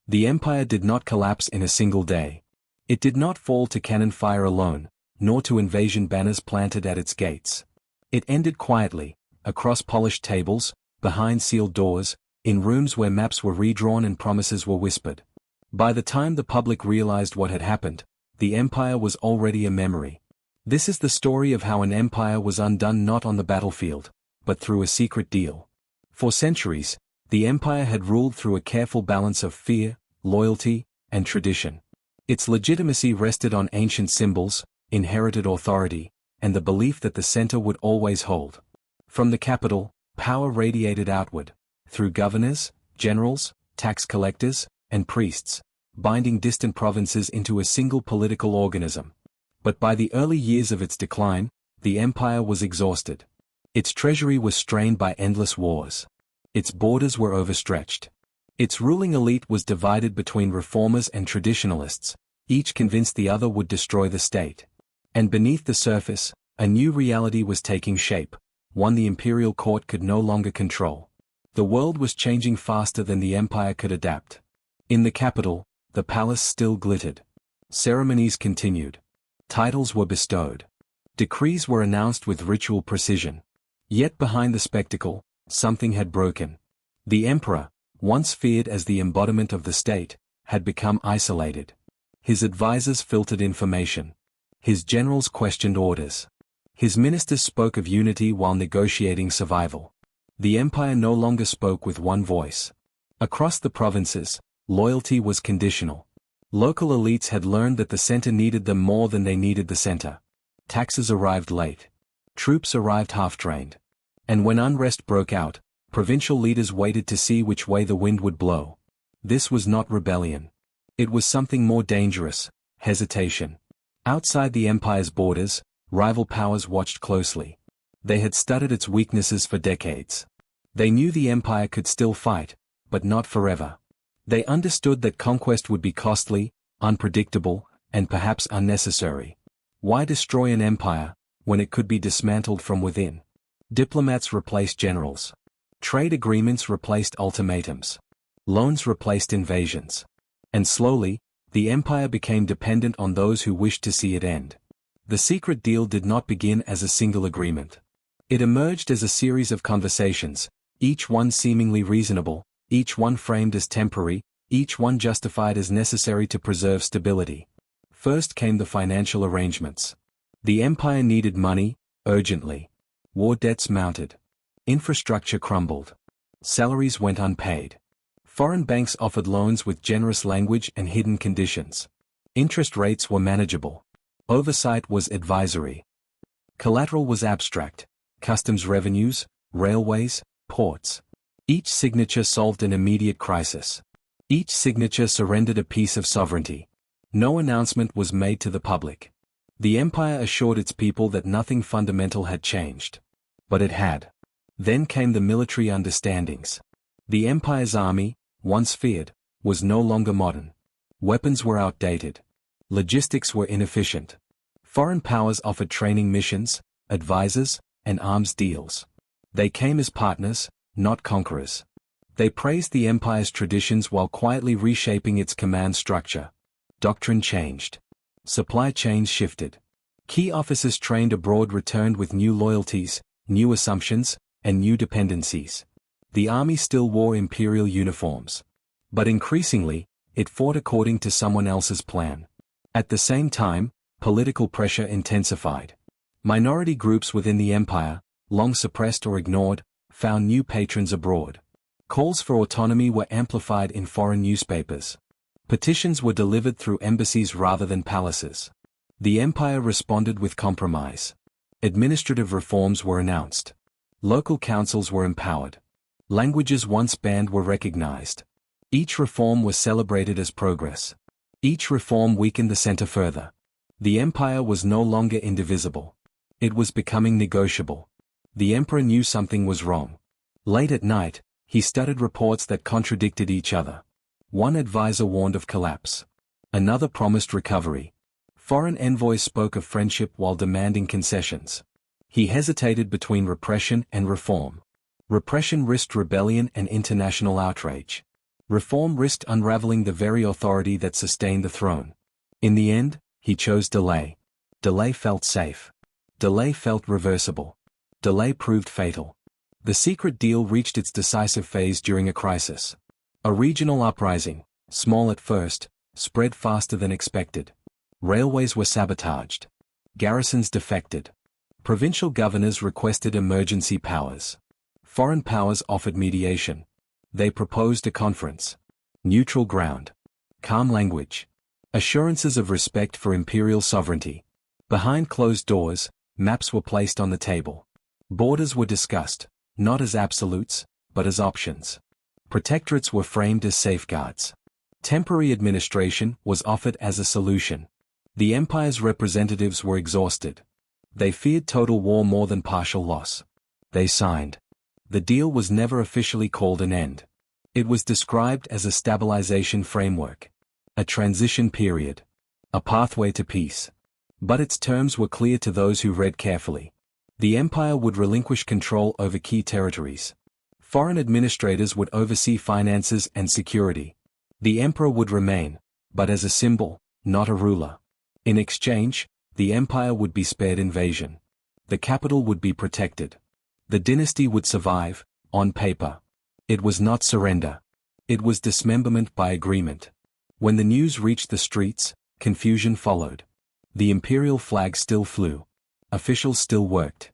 The empire did not collapse in a single day. It did not fall to cannon fire alone, nor to invasion banners planted at its gates. It ended quietly, across polished tables, behind sealed doors, in rooms where maps were redrawn and promises were whispered. By the time the public realized what had happened, the empire was already a memory. This is the story of how an empire was undone not on the battlefield, but through a secret deal. For centuries, the empire had ruled through a careful balance of fear, loyalty, and tradition. Its legitimacy rested on ancient symbols, inherited authority, and the belief that the center would always hold. From the capital, power radiated outward, through governors, generals, tax collectors, and priests, binding distant provinces into a single political organism. But by the early years of its decline, the empire was exhausted. Its treasury was strained by endless wars. Its borders were overstretched. Its ruling elite was divided between reformers and traditionalists, each convinced the other would destroy the state. And beneath the surface, a new reality was taking shape, one the imperial court could no longer control. The world was changing faster than the empire could adapt. In the capital, the palace still glittered. Ceremonies continued. Titles were bestowed. Decrees were announced with ritual precision. Yet behind the spectacle, something had broken. The emperor, once feared as the embodiment of the state, had become isolated. His advisors filtered information. His generals questioned orders. His ministers spoke of unity while negotiating survival. The empire no longer spoke with one voice. Across the provinces, loyalty was conditional. Local elites had learned that the center needed them more than they needed the center. Taxes arrived late. Troops arrived half-trained. And when unrest broke out, provincial leaders waited to see which way the wind would blow. This was not rebellion. It was something more dangerous: hesitation. Outside the empire's borders, rival powers watched closely. They had studied its weaknesses for decades. They knew the empire could still fight, but not forever. They understood that conquest would be costly, unpredictable, and perhaps unnecessary. Why destroy an empire, when it could be dismantled from within? Diplomats replaced generals. Trade agreements replaced ultimatums. Loans replaced invasions. And slowly, the empire became dependent on those who wished to see it end. The secret deal did not begin as a single agreement. It emerged as a series of conversations, each one seemingly reasonable, each one framed as temporary, each one justified as necessary to preserve stability. First came the financial arrangements. The empire needed money, urgently. War debts mounted. Infrastructure crumbled. Salaries went unpaid. Foreign banks offered loans with generous language and hidden conditions. Interest rates were manageable. Oversight was advisory. Collateral was abstract: customs revenues, railways, ports. Each signature solved an immediate crisis. Each signature surrendered a piece of sovereignty. No announcement was made to the public. The empire assured its people that nothing fundamental had changed. But it had. Then came the military understandings. The empire's army, once feared, was no longer modern. Weapons were outdated. Logistics were inefficient. Foreign powers offered training missions, advisors, and arms deals. They came as partners, not conquerors. They praised the empire's traditions while quietly reshaping its command structure. Doctrine changed. Supply chains shifted. Key officers trained abroad returned with new loyalties, new assumptions, and new dependencies. The army still wore imperial uniforms. But increasingly, it fought according to someone else's plan. At the same time, political pressure intensified. Minority groups within the empire, long suppressed or ignored, found new patrons abroad. Calls for autonomy were amplified in foreign newspapers. Petitions were delivered through embassies rather than palaces. The empire responded with compromise. Administrative reforms were announced. Local councils were empowered. Languages once banned were recognized. Each reform was celebrated as progress. Each reform weakened the center further. The empire was no longer indivisible. It was becoming negotiable. The emperor knew something was wrong. Late at night, he studied reports that contradicted each other. One advisor warned of collapse. Another promised recovery. Foreign envoys spoke of friendship while demanding concessions. He hesitated between repression and reform. Repression risked rebellion and international outrage. Reform risked unraveling the very authority that sustained the throne. In the end, he chose delay. Delay felt safe. Delay felt reversible. Delay proved fatal. The secret deal reached its decisive phase during a crisis. A regional uprising, small at first, spread faster than expected. Railways were sabotaged. Garrisons defected. Provincial governors requested emergency powers. Foreign powers offered mediation. They proposed a conference. Neutral ground. Calm language. Assurances of respect for imperial sovereignty. Behind closed doors, maps were placed on the table. Borders were discussed, not as absolutes, but as options. Protectorates were framed as safeguards. Temporary administration was offered as a solution. The empire's representatives were exhausted. They feared total war more than partial loss. They signed. The deal was never officially called an end. It was described as a stabilization framework. A transition period. A pathway to peace. But its terms were clear to those who read carefully. The empire would relinquish control over key territories. Foreign administrators would oversee finances and security. The emperor would remain, but as a symbol, not a ruler. In exchange, the empire would be spared invasion. The capital would be protected. The dynasty would survive, on paper. It was not surrender. It was dismemberment by agreement. When the news reached the streets, confusion followed. The imperial flag still flew. Officials still worked.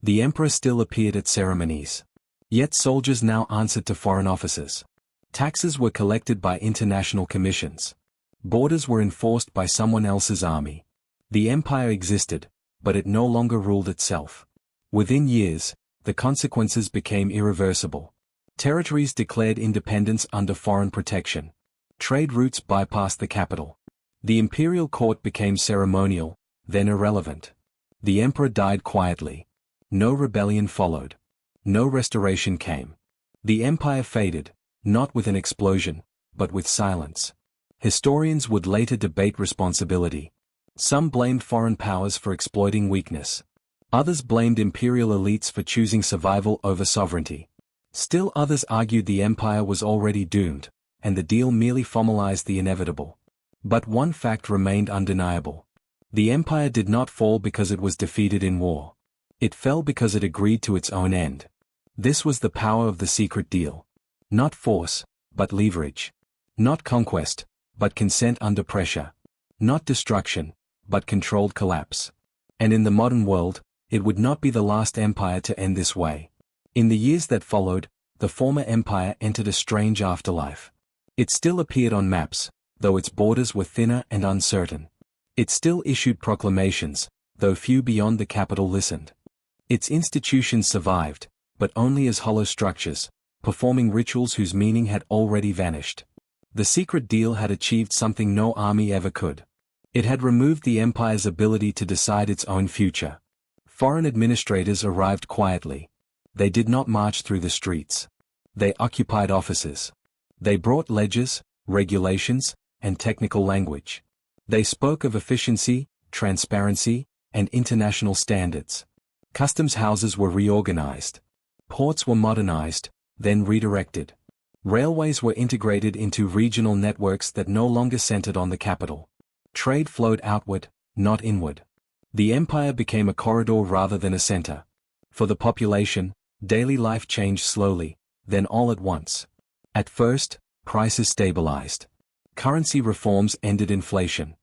The emperor still appeared at ceremonies. Yet soldiers now answered to foreign officers. Taxes were collected by international commissions. Borders were enforced by someone else's army. The empire existed, but it no longer ruled itself. Within years, the consequences became irreversible. Territories declared independence under foreign protection. Trade routes bypassed the capital. The imperial court became ceremonial, then irrelevant. The emperor died quietly. No rebellion followed. No restoration came. The empire faded, not with an explosion, but with silence. Historians would later debate responsibility. Some blamed foreign powers for exploiting weakness. Others blamed imperial elites for choosing survival over sovereignty. Still others argued the empire was already doomed, and the deal merely formalized the inevitable. But one fact remained undeniable. The empire did not fall because it was defeated in war. It fell because it agreed to its own end. This was the power of the secret deal. Not force, but leverage. Not conquest, but consent under pressure. Not destruction, but controlled collapse. And in the modern world, it would not be the last empire to end this way. In the years that followed, the former empire entered a strange afterlife. It still appeared on maps, though its borders were thinner and uncertain. It still issued proclamations, though few beyond the capital listened. Its institutions survived, but only as hollow structures, performing rituals whose meaning had already vanished. The secret deal had achieved something no army ever could. It had removed the empire's ability to decide its own future. Foreign administrators arrived quietly. They did not march through the streets. They occupied offices. They brought ledgers, regulations, and technical language. They spoke of efficiency, transparency, and international standards. Customs houses were reorganized. Ports were modernized, then redirected. Railways were integrated into regional networks that no longer centered on the capital. Trade flowed outward, not inward. The empire became a corridor rather than a center. For the population, daily life changed slowly, then all at once. At first, prices stabilized. Currency reforms ended inflation.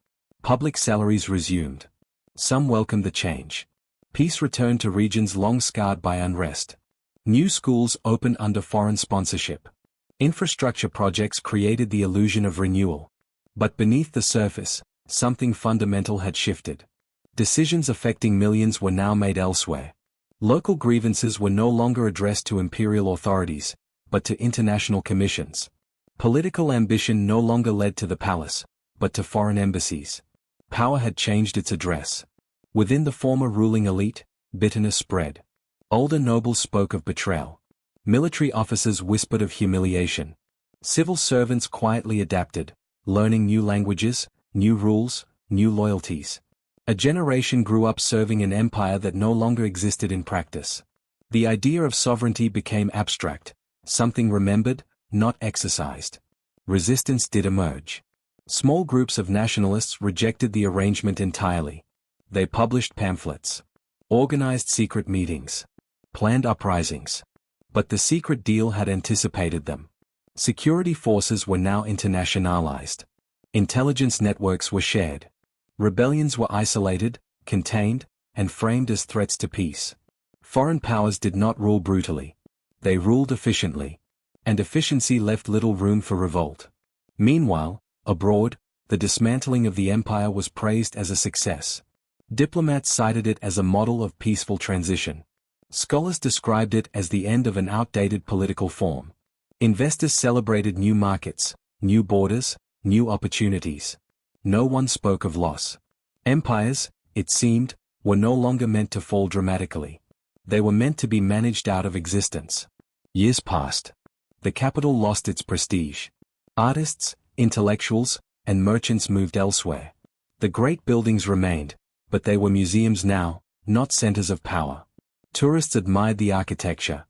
Public salaries resumed. Some welcomed the change. Peace returned to regions long scarred by unrest. New schools opened under foreign sponsorship. Infrastructure projects created the illusion of renewal. But beneath the surface, something fundamental had shifted. Decisions affecting millions were now made elsewhere. Local grievances were no longer addressed to imperial authorities, but to international commissions. Political ambition no longer led to the palace, but to foreign embassies. Power had changed its address. Within the former ruling elite, bitterness spread. Older nobles spoke of betrayal. Military officers whispered of humiliation. Civil servants quietly adapted, learning new languages, new rules, new loyalties. A generation grew up serving an empire that no longer existed in practice. The idea of sovereignty became abstract, something remembered, not exercised. resistance did emerge. Small groups of nationalists rejected the arrangement entirely. They published pamphlets, organized secret meetings, planned uprisings. But the secret deal had anticipated them. Security forces were now internationalized. Intelligence networks were shared. Rebellions were isolated, contained, and framed as threats to peace. Foreign powers did not rule brutally. They ruled efficiently. And efficiency left little room for revolt. Meanwhile, abroad, the dismantling of the empire was praised as a success. Diplomats cited it as a model of peaceful transition. Scholars described it as the end of an outdated political form. Investors celebrated new markets, new borders, new opportunities. No one spoke of loss. Empires, it seemed, were no longer meant to fall dramatically. They were meant to be managed out of existence. Years passed. The capital lost its prestige. Artists, intellectuals, and merchants moved elsewhere. The great buildings remained, but they were museums now, not centers of power. Tourists admired the architecture.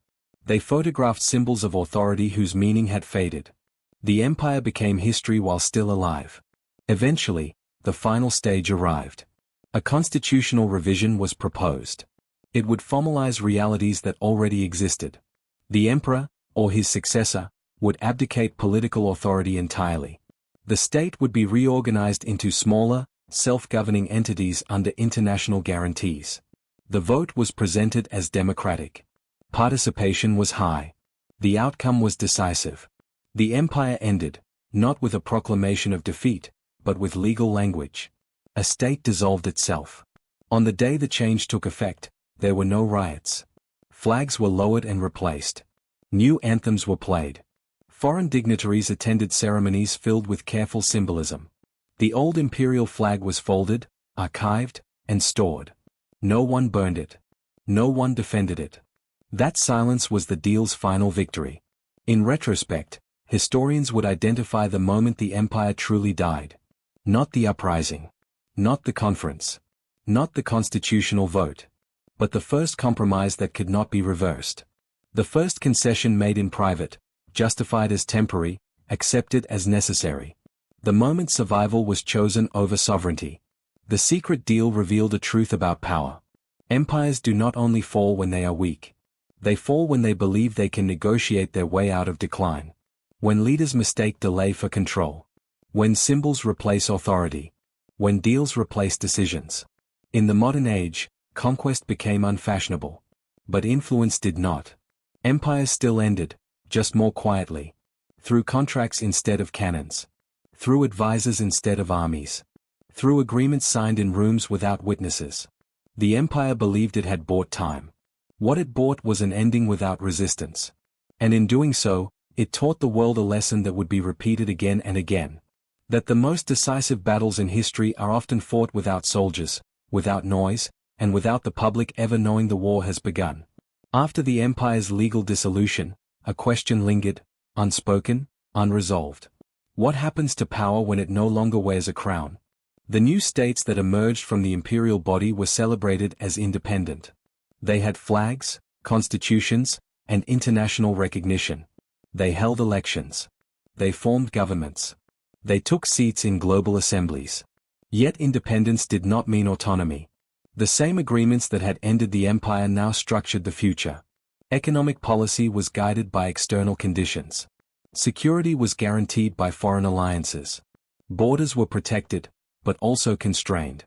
They photographed symbols of authority whose meaning had faded. The empire became history while still alive. Eventually, the final stage arrived. A constitutional revision was proposed. It would formalize realities that already existed. The emperor, or his successor, would abdicate political authority entirely. The state would be reorganized into smaller, self-governing entities under international guarantees. The vote was presented as democratic. Participation was high. The outcome was decisive. The empire ended, not with a proclamation of defeat, but with legal language. A state dissolved itself. On the day the change took effect, there were no riots. Flags were lowered and replaced. New anthems were played. Foreign dignitaries attended ceremonies filled with careful symbolism. The old imperial flag was folded, archived, and stored. No one burned it. No one defended it. That silence was the deal's final victory. In retrospect, historians would identify the moment the empire truly died. Not the uprising. Not the conference. Not the constitutional vote. But the first compromise that could not be reversed. The first concession made in private, justified as temporary, accepted as necessary. The moment survival was chosen over sovereignty. The secret deal revealed a truth about power. Empires do not only fall when they are weak. They fall when they believe they can negotiate their way out of decline. When leaders mistake delay for control. When symbols replace authority. When deals replace decisions. In the modern age, conquest became unfashionable. But influence did not. Empires still ended, just more quietly. Through contracts instead of cannons. Through advisors instead of armies. Through agreements signed in rooms without witnesses. The empire believed it had bought time. What it bought was an ending without resistance. And in doing so, it taught the world a lesson that would be repeated again and again. That the most decisive battles in history are often fought without soldiers, without noise, and without the public ever knowing the war has begun. After the empire's legal dissolution, a question lingered, unspoken, unresolved. What happens to power when it no longer wears a crown? The new states that emerged from the imperial body were celebrated as independent. They had flags, constitutions, and international recognition. They held elections. They formed governments. They took seats in global assemblies. Yet independence did not mean autonomy. The same agreements that had ended the empire now structured the future. Economic policy was guided by external conditions. Security was guaranteed by foreign alliances. Borders were protected, but also constrained.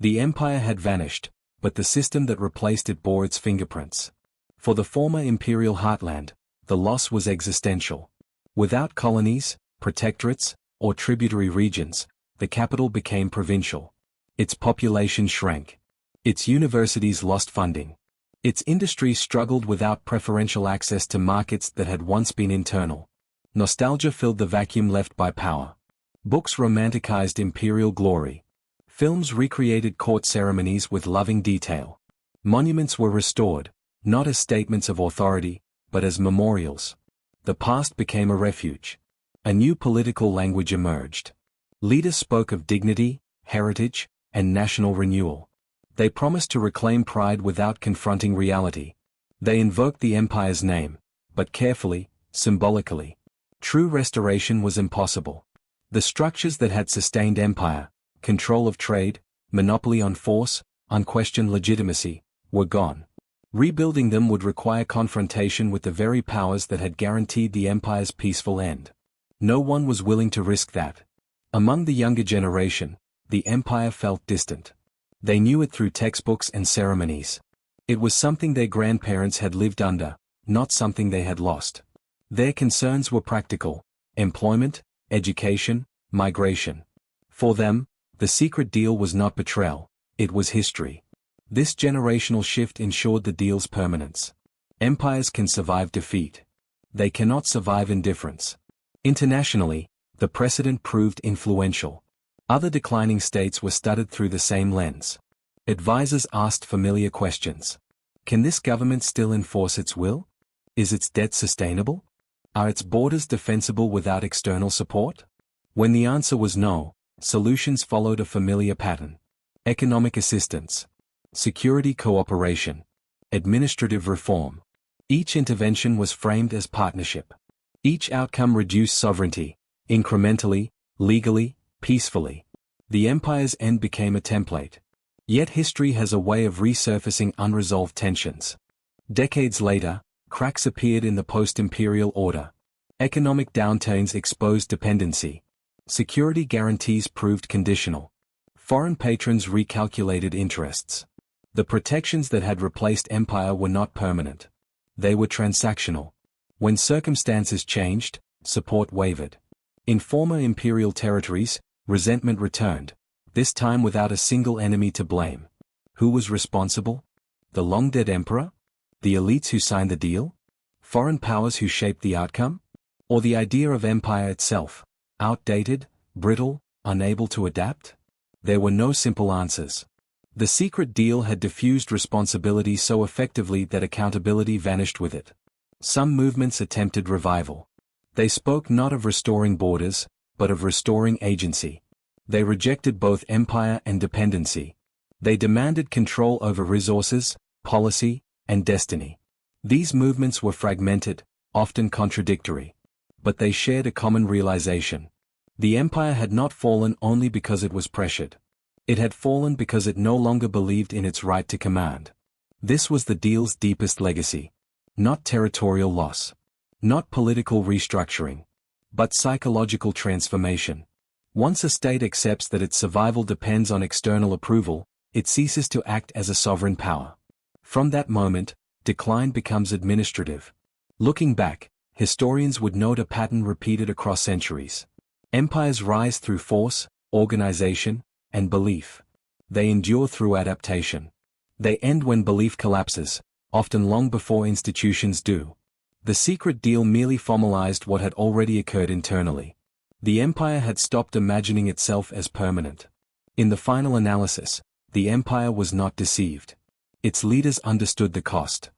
The empire had vanished, but the system that replaced it bore its fingerprints. For the former imperial heartland, the loss was existential. Without colonies, protectorates, or tributary regions, the capital became provincial. Its population shrank. Its universities lost funding. Its industry struggled without preferential access to markets that had once been internal. Nostalgia filled the vacuum left by power. Books romanticized imperial glory. Films recreated court ceremonies with loving detail. Monuments were restored, not as statements of authority, but as memorials. The past became a refuge. A new political language emerged. Leaders spoke of dignity, heritage, and national renewal. They promised to reclaim pride without confronting reality. They invoked the empire's name, but carefully, symbolically. True restoration was impossible. The structures that had sustained empire, control of trade, monopoly on force, unquestioned legitimacy, were gone. Rebuilding them would require confrontation with the very powers that had guaranteed the empire's peaceful end. No one was willing to risk that. Among the younger generation, the empire felt distant. They knew it through textbooks and ceremonies. It was something their grandparents had lived under, not something they had lost. Their concerns were practical: employment, education, migration. For them, the secret deal was not betrayal, it was history. This generational shift ensured the deal's permanence. Empires can survive defeat. They cannot survive indifference. Internationally, the precedent proved influential. Other declining states were studied through the same lens. Advisors asked familiar questions. Can this government still enforce its will? Is its debt sustainable? Are its borders defensible without external support? When the answer was no, solutions followed a familiar pattern. Economic assistance, security cooperation, administrative reform. Each intervention was framed as partnership. Each outcome reduced sovereignty, incrementally, legally, peacefully. The empire's end became a template. Yet history has a way of resurfacing unresolved tensions. Decades later, cracks appeared in the post-imperial order. Economic downturns exposed dependency. Security guarantees proved conditional. Foreign patrons recalculated interests. The protections that had replaced empire were not permanent. They were transactional. When circumstances changed, support wavered. In former imperial territories, resentment returned, this time without a single enemy to blame. Who was responsible? The long-dead emperor? The elites who signed the deal? Foreign powers who shaped the outcome? Or the idea of empire itself, outdated, brittle, unable to adapt? There were no simple answers. The secret deal had diffused responsibility so effectively that accountability vanished with it. Some movements attempted revival. They spoke not of restoring borders, but of restoring agency. They rejected both empire and dependency. They demanded control over resources, policy, and destiny. These movements were fragmented, often contradictory. But they shared a common realization. The empire had not fallen only because it was pressured. It had fallen because it no longer believed in its right to command. This was the deal's deepest legacy. Not territorial loss. Not political restructuring. But psychological transformation. Once a state accepts that its survival depends on external approval, it ceases to act as a sovereign power. From that moment, decline becomes administrative. Looking back, historians would note a pattern repeated across centuries. Empires rise through force, organization, and belief. They endure through adaptation. They end when belief collapses, often long before institutions do. The secret deal merely formalized what had already occurred internally. The empire had stopped imagining itself as permanent. In the final analysis, the empire was not deceived. Its leaders understood the cost.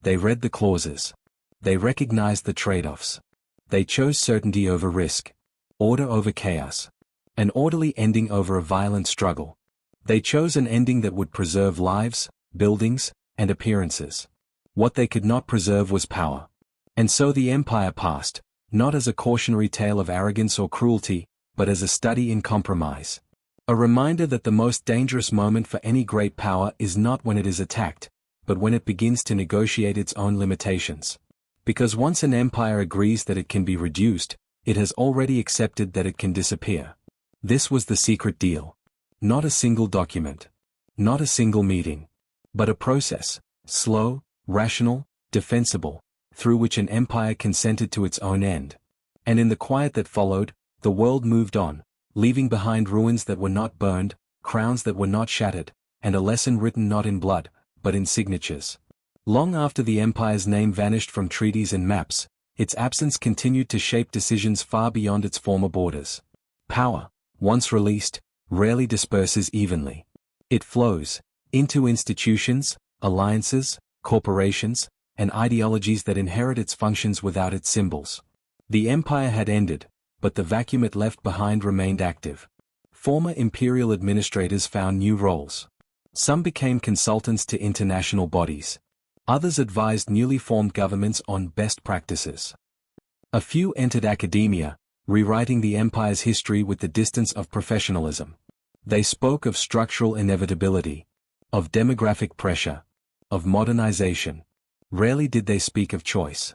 They read the clauses. They recognized the trade-offs. They chose certainty over risk. Order over chaos. An orderly ending over a violent struggle. They chose an ending that would preserve lives, buildings, and appearances. What they could not preserve was power. And so the empire passed, not as a cautionary tale of arrogance or cruelty, but as a study in compromise. A reminder that the most dangerous moment for any great power is not when it is attacked, but when it begins to negotiate its own limitations. Because once an empire agrees that it can be reduced, it has already accepted that it can disappear. This was the secret deal. Not a single document. Not a single meeting. But a process, slow, rational, defensible, through which an empire consented to its own end. And in the quiet that followed, the world moved on, leaving behind ruins that were not burned, crowns that were not shattered, and a lesson written not in blood, but in signatures. Long after the empire's name vanished from treaties and maps, its absence continued to shape decisions far beyond its former borders. Power, once released, rarely disperses evenly. It flows into institutions, alliances, corporations, and ideologies that inherit its functions without its symbols. The empire had ended, but the vacuum it left behind remained active. Former imperial administrators found new roles. Some became consultants to international bodies. Others advised newly formed governments on best practices. A few entered academia, rewriting the empire's history with the distance of professionalism. They spoke of structural inevitability, of demographic pressure, of modernization. Rarely did they speak of choice.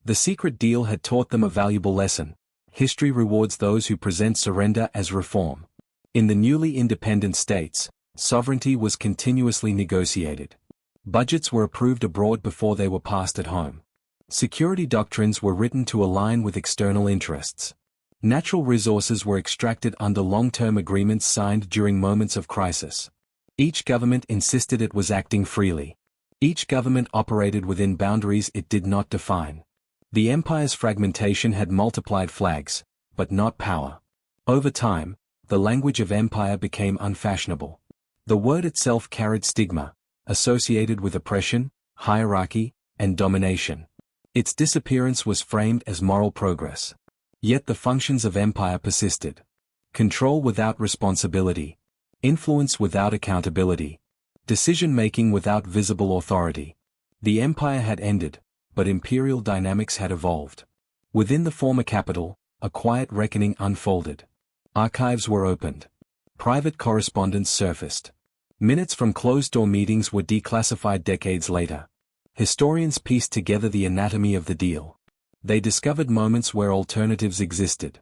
The secret deal had taught them a valuable lesson. History rewards those who present surrender as reform. In the newly independent states, sovereignty was continuously negotiated. Budgets were approved abroad before they were passed at home. Security doctrines were written to align with external interests. Natural resources were extracted under long-term agreements signed during moments of crisis. Each government insisted it was acting freely. Each government operated within boundaries it did not define. The empire's fragmentation had multiplied flags, but not power. Over time, the language of empire became unfashionable. The word itself carried stigma, associated with oppression, hierarchy, and domination. Its disappearance was framed as moral progress. Yet the functions of empire persisted. Control without responsibility. Influence without accountability. Decision-making without visible authority. The empire had ended, but imperial dynamics had evolved. Within the former capital, a quiet reckoning unfolded. Archives were opened. Private correspondence surfaced. Minutes from closed-door meetings were declassified decades later. Historians pieced together the anatomy of the deal. They discovered moments where alternatives existed.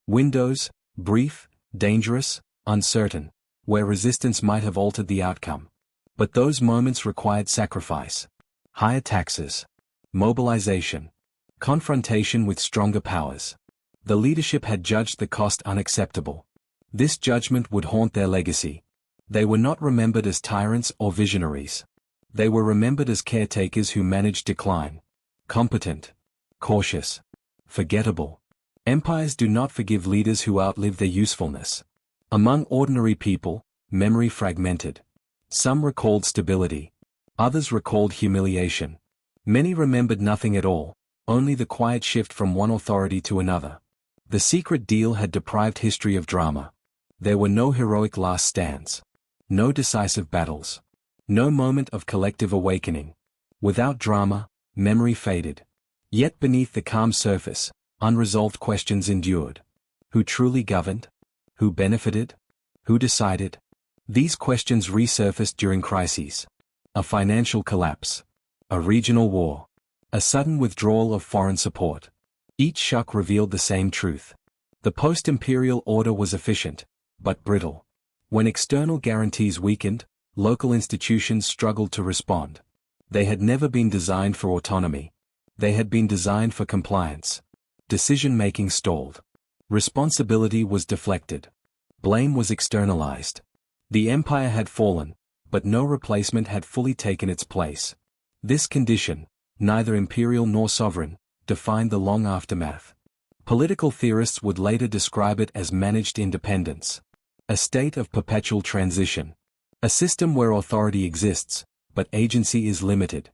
Windows, brief, dangerous, uncertain, where resistance might have altered the outcome. But those moments required sacrifice. Higher taxes. Mobilization. Confrontation with stronger powers. The leadership had judged the cost unacceptable. This judgment would haunt their legacy. They were not remembered as tyrants or visionaries. They were remembered as caretakers who managed decline. Competent. Cautious. Forgettable. Empires do not forgive leaders who outlive their usefulness. Among ordinary people, memory fragmented. Some recalled stability. Others recalled humiliation. Many remembered nothing at all, only the quiet shift from one authority to another. The secret deal had deprived history of drama. There were no heroic last stands. No decisive battles. No moment of collective awakening. Without drama, memory faded. Yet beneath the calm surface, unresolved questions endured. Who truly governed? Who benefited? Who decided? These questions resurfaced during crises. A financial collapse. A regional war. A sudden withdrawal of foreign support. Each shock revealed the same truth. The post-imperial order was efficient, but brittle. When external guarantees weakened, local institutions struggled to respond. They had never been designed for autonomy. They had been designed for compliance. Decision-making stalled. Responsibility was deflected. Blame was externalized. The empire had fallen, but no replacement had fully taken its place. This condition, neither imperial nor sovereign, defined the long aftermath. Political theorists would later describe it as managed independence. A state of perpetual transition. A system where authority exists, but agency is limited.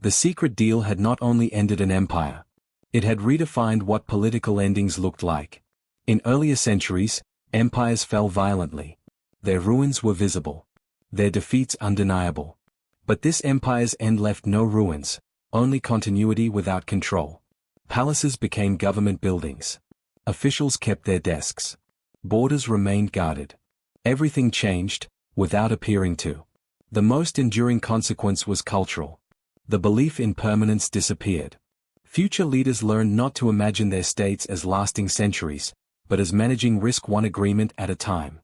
The secret deal had not only ended an empire. It had redefined what political endings looked like. In earlier centuries, empires fell violently. Their ruins were visible. Their defeats undeniable. But this empire's end left no ruins, only continuity without control. Palaces became government buildings. Officials kept their desks. Borders remained guarded. Everything changed, without appearing to. The most enduring consequence was cultural. The belief in permanence disappeared. Future leaders learned not to imagine their states as lasting centuries, but as managing risk one agreement at a time.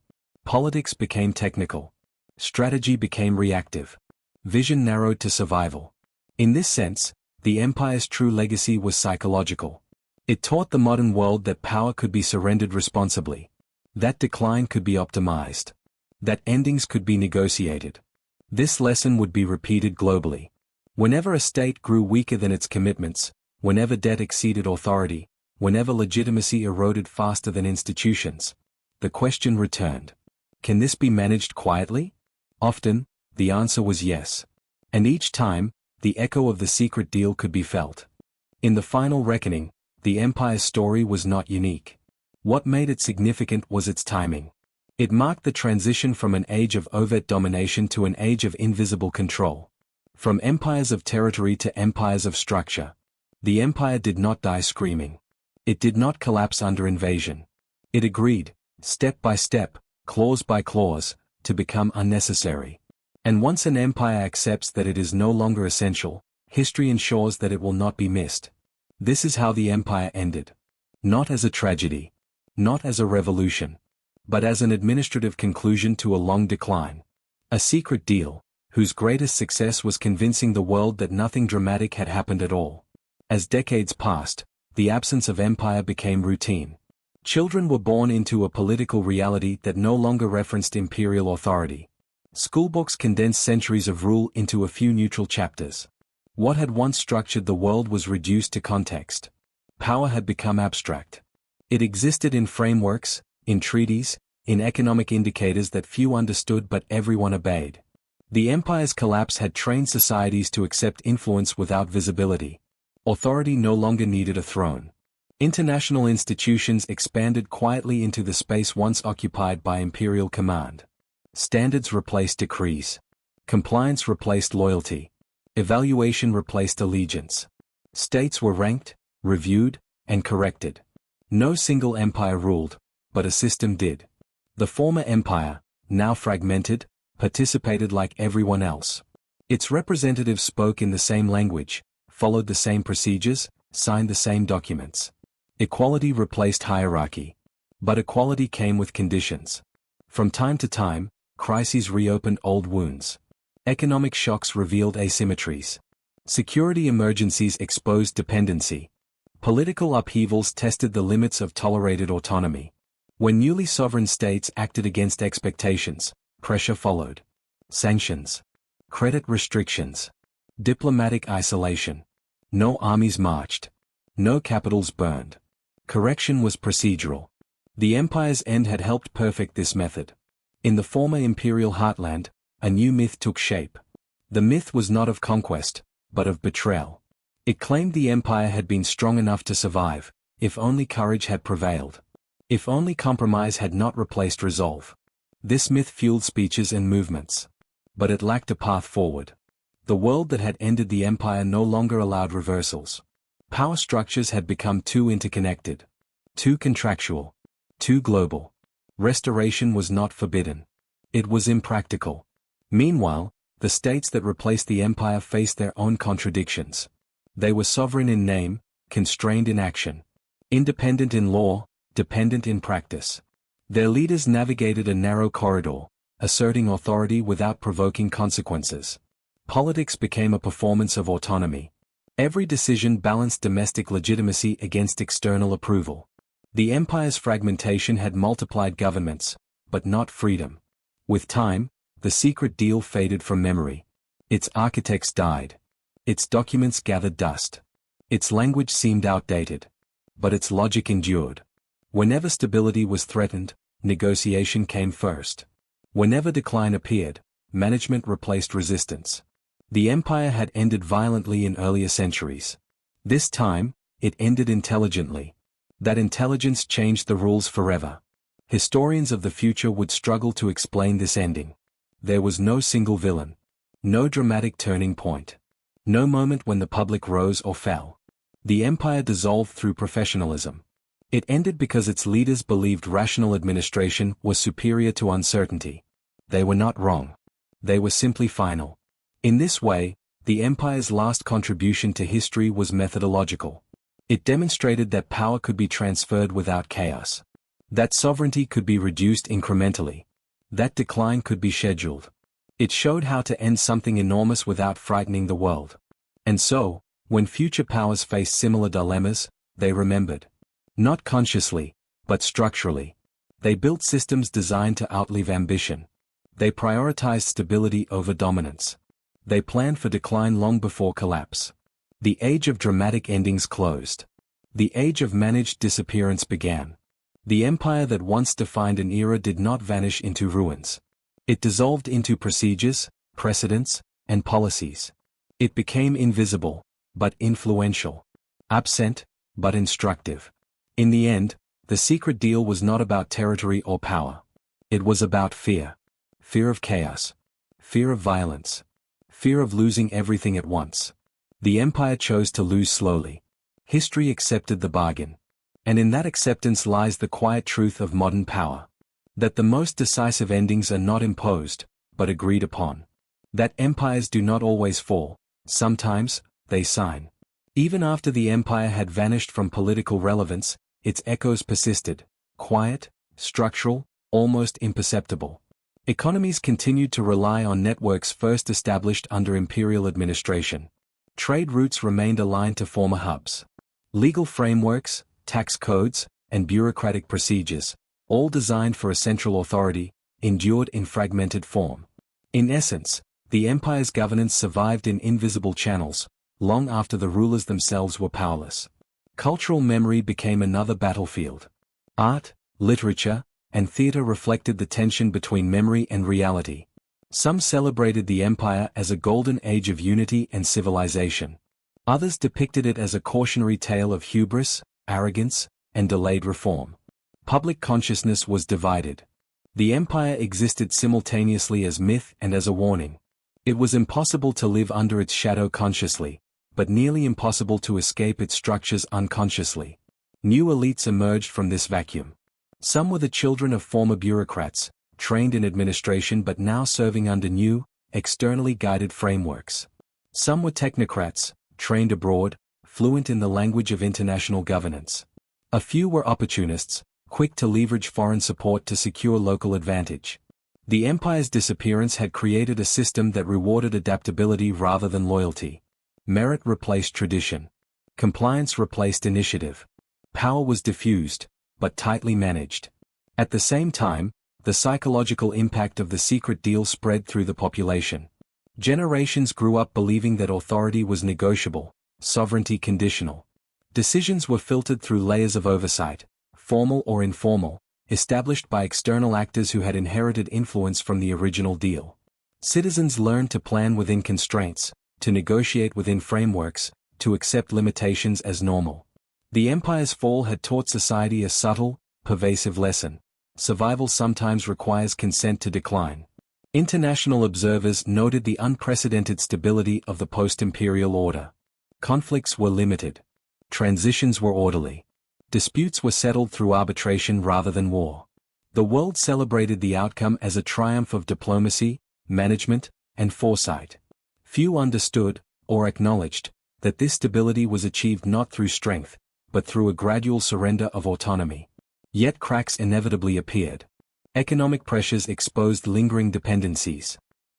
Politics became technical. Strategy became reactive. Vision narrowed to survival. In this sense, the empire's true legacy was psychological. It taught the modern world that power could be surrendered responsibly. That decline could be optimized. That endings could be negotiated. This lesson would be repeated globally. Whenever a state grew weaker than its commitments, whenever debt exceeded authority, whenever legitimacy eroded faster than institutions, the question returned. Can this be managed quietly? Often, the answer was yes. And each time, the echo of the secret deal could be felt. In the final reckoning, the empire's story was not unique. What made it significant was its timing. It marked the transition from an age of overt domination to an age of invisible control. From empires of territory to empires of structure. The empire did not die screaming. It did not collapse under invasion. It agreed, step by step, clause by clause, to become unnecessary. And once an empire accepts that it is no longer essential, history ensures that it will not be missed. This is how the empire ended. Not as a tragedy. Not as a revolution. But as an administrative conclusion to a long decline. A secret deal, whose greatest success was convincing the world that nothing dramatic had happened at all. As decades passed, the absence of empire became routine. Children were born into a political reality that no longer referenced imperial authority. Schoolbooks condensed centuries of rule into a few neutral chapters. What had once structured the world was reduced to context. Power had become abstract. It existed in frameworks, in treaties, in economic indicators that few understood but everyone obeyed. The empire's collapse had trained societies to accept influence without visibility. Authority no longer needed a throne. International institutions expanded quietly into the space once occupied by imperial command. Standards replaced decrees. Compliance replaced loyalty. Evaluation replaced allegiance. States were ranked, reviewed, and corrected. No single empire ruled, but a system did. The former empire, now fragmented, participated like everyone else. Its representatives spoke in the same language, followed the same procedures, signed the same documents. Equality replaced hierarchy. But equality came with conditions. From time to time, crises reopened old wounds. Economic shocks revealed asymmetries. Security emergencies exposed dependency. Political upheavals tested the limits of tolerated autonomy. When newly sovereign states acted against expectations, pressure followed. Sanctions. Credit restrictions. Diplomatic isolation. No armies marched. No capitals burned. Correction was procedural. The empire's end had helped perfect this method. In the former imperial heartland, a new myth took shape. The myth was not of conquest, but of betrayal. It claimed the empire had been strong enough to survive, if only courage had prevailed. If only compromise had not replaced resolve. This myth fueled speeches and movements. But it lacked a path forward. The world that had ended the empire no longer allowed reversals. Power structures had become too interconnected. Too contractual. Too global. Restoration was not forbidden. It was impractical. Meanwhile, the states that replaced the empire faced their own contradictions. They were sovereign in name, constrained in action. Independent in law, dependent in practice. Their leaders navigated a narrow corridor, asserting authority without provoking consequences. Politics became a performance of autonomy. Every decision balanced domestic legitimacy against external approval. The empire's fragmentation had multiplied governments, but not freedom. With time, the secret deal faded from memory. Its architects died. Its documents gathered dust. Its language seemed outdated. But its logic endured. Whenever stability was threatened, negotiation came first. Whenever decline appeared, management replaced resistance. The empire had ended violently in earlier centuries. This time, it ended intelligently. That intelligence changed the rules forever. Historians of the future would struggle to explain this ending. There was no single villain. No dramatic turning point. No moment when the public rose or fell. The empire dissolved through professionalism. It ended because its leaders believed rational administration was superior to uncertainty. They were not wrong. They were simply final. In this way, the empire's last contribution to history was methodological. It demonstrated that power could be transferred without chaos. That sovereignty could be reduced incrementally. That decline could be scheduled. It showed how to end something enormous without frightening the world. And so, when future powers faced similar dilemmas, they remembered. Not consciously, but structurally. They built systems designed to outlive ambition. They prioritized stability over dominance. They planned for decline long before collapse. The age of dramatic endings closed. The age of managed disappearance began. The empire that once defined an era did not vanish into ruins. It dissolved into procedures, precedents, and policies. It became invisible, but influential. Absent, but instructive. In the end, the secret deal was not about territory or power. It was about fear. Fear of chaos. Fear of violence. Fear of losing everything at once. The empire chose to lose slowly. History accepted the bargain. And in that acceptance lies the quiet truth of modern power. That the most decisive endings are not imposed, but agreed upon. That empires do not always fall, sometimes, they sign. Even after the empire had vanished from political relevance, its echoes persisted, quiet, structural, almost imperceptible. Economies continued to rely on networks first established under imperial administration. Trade routes remained aligned to former hubs. Legal frameworks, tax codes, and bureaucratic procedures, all designed for a central authority, endured in fragmented form. In essence, the empire's governance survived in invisible channels, long after the rulers themselves were powerless. Cultural memory became another battlefield. Art, literature, and theater reflected the tension between memory and reality. Some celebrated the empire as a golden age of unity and civilization. Others depicted it as a cautionary tale of hubris, arrogance, and delayed reform. Public consciousness was divided. The empire existed simultaneously as myth and as a warning. It was impossible to live under its shadow consciously, but nearly impossible to escape its structures unconsciously. New elites emerged from this vacuum. Some were the children of former bureaucrats, trained in administration but now serving under new, externally guided frameworks. Some were technocrats, trained abroad, fluent in the language of international governance. A few were opportunists, quick to leverage foreign support to secure local advantage. The empire's disappearance had created a system that rewarded adaptability rather than loyalty. Merit replaced tradition. Compliance replaced initiative. Power was diffused, but tightly managed. At the same time, the psychological impact of the secret deal spread through the population. Generations grew up believing that authority was negotiable, sovereignty conditional. Decisions were filtered through layers of oversight, formal or informal, established by external actors who had inherited influence from the original deal. Citizens learned to plan within constraints, to negotiate within frameworks, to accept limitations as normal. The empire's fall had taught society a subtle, pervasive lesson. Survival sometimes requires consent to decline. International observers noted the unprecedented stability of the post-imperial order. Conflicts were limited. Transitions were orderly. Disputes were settled through arbitration rather than war. The world celebrated the outcome as a triumph of diplomacy, management, and foresight. Few understood, or acknowledged, that this stability was achieved not through strength, but through a gradual surrender of autonomy. Yet cracks inevitably appeared. Economic pressures exposed lingering dependencies.